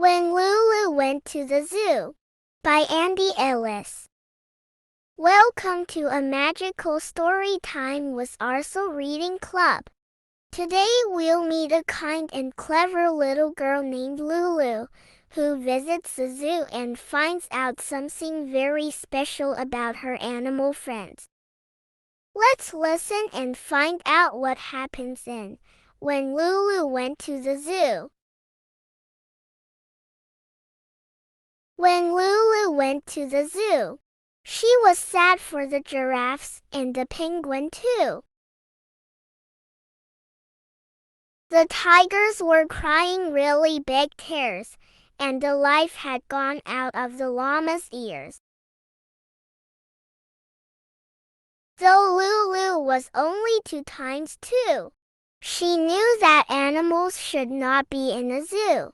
When Lulu Went to the Zoo, by Andy Ellis. Welcome to a magical story time with Arsal Reading Club. Today we'll meet a kind and clever little girl named Lulu, who visits the zoo and finds out something very special about her animal friends. Let's listen and find out what happens in When Lulu Went to the Zoo. When Lulu went to the zoo, she was sad for the giraffes and the penguin too. The tigers were crying really big tears, and the life had gone out of the llama's ears. Though Lulu was only 2 times 2, she knew that animals should not be in a zoo.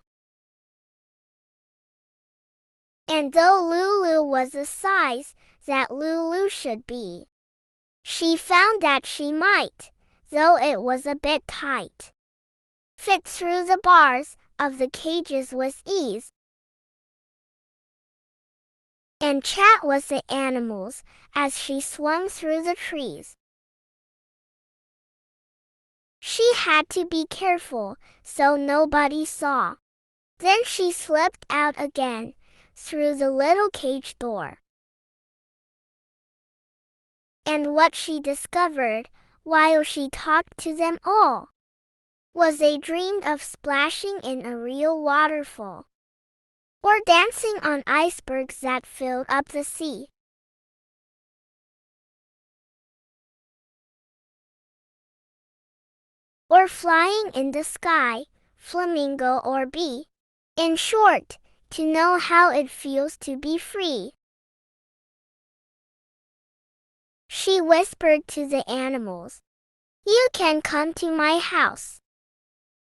And though Lulu was the size that Lulu should be, she found that she might, though it was a bit tight, fit through the bars of the cages with ease, and chat with the animals as she swung through the trees. She had to be careful so nobody saw. Then she slipped out again through the little cage door. And what she discovered, while she talked to them all, was a dream of splashing in a real waterfall, or dancing on icebergs that filled up the sea. Or flying in the sky, flamingo or bee. In short, to know how it feels to be free. She whispered to the animals, "You can come to my house.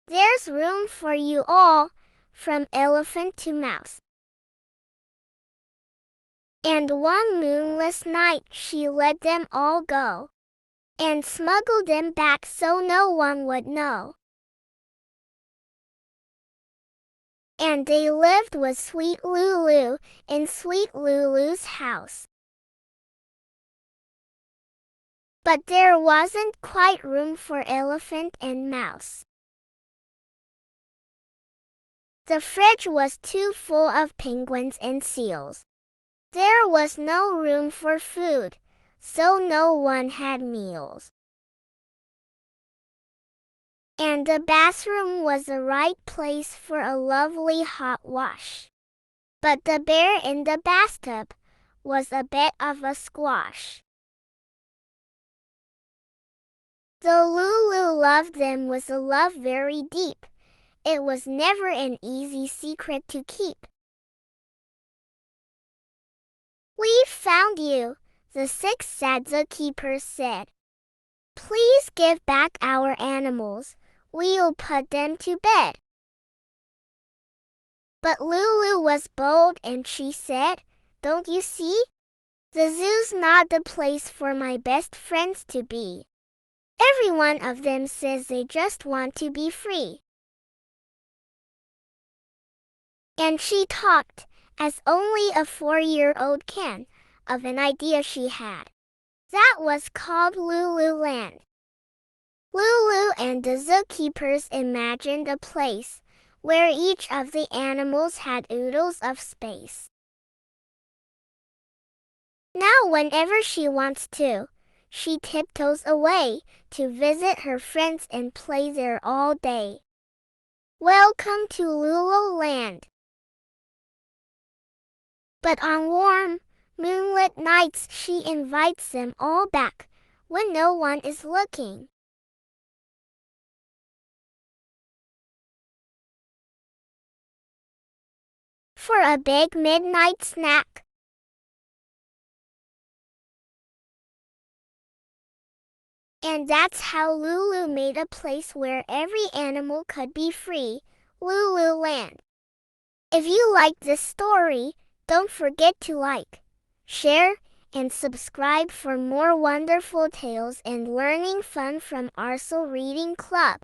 There's room for you all, from elephant to mouse." And one moonless night she let them all go, and smuggled them back so no one would know. And they lived with sweet Lulu in sweet Lulu's house. But there wasn't quite room for elephant and mouse. The fridge was too full of penguins and seals. There was no room for food, so no one had meals. And the bathroom was the right place for a lovely hot wash. But the bear in the bathtub was a bit of a squash. Though Lulu loved them with a love very deep, it was never an easy secret to keep. "We've found you," the 6 sad zookeepers said. "Please give back our animals. We'll put them to bed." But Lulu was bold and she said, "Don't you see? The zoo's not the place for my best friends to be. Every one of them says they just want to be free." And she talked, as only a 4-year-old can, of an idea she had. That was called Lululand. Lulu and the zookeepers imagined a place where each of the animals had oodles of space. Now whenever she wants to, she tiptoes away to visit her friends and play there all day. Welcome to Lululand. But on warm, moonlit nights she invites them all back when no one is looking. For a big midnight snack. And that's how Lulu made a place where every animal could be free, Lululand. If you like this story, don't forget to like, share, and subscribe for more wonderful tales and learning fun from Arsal Reading Club.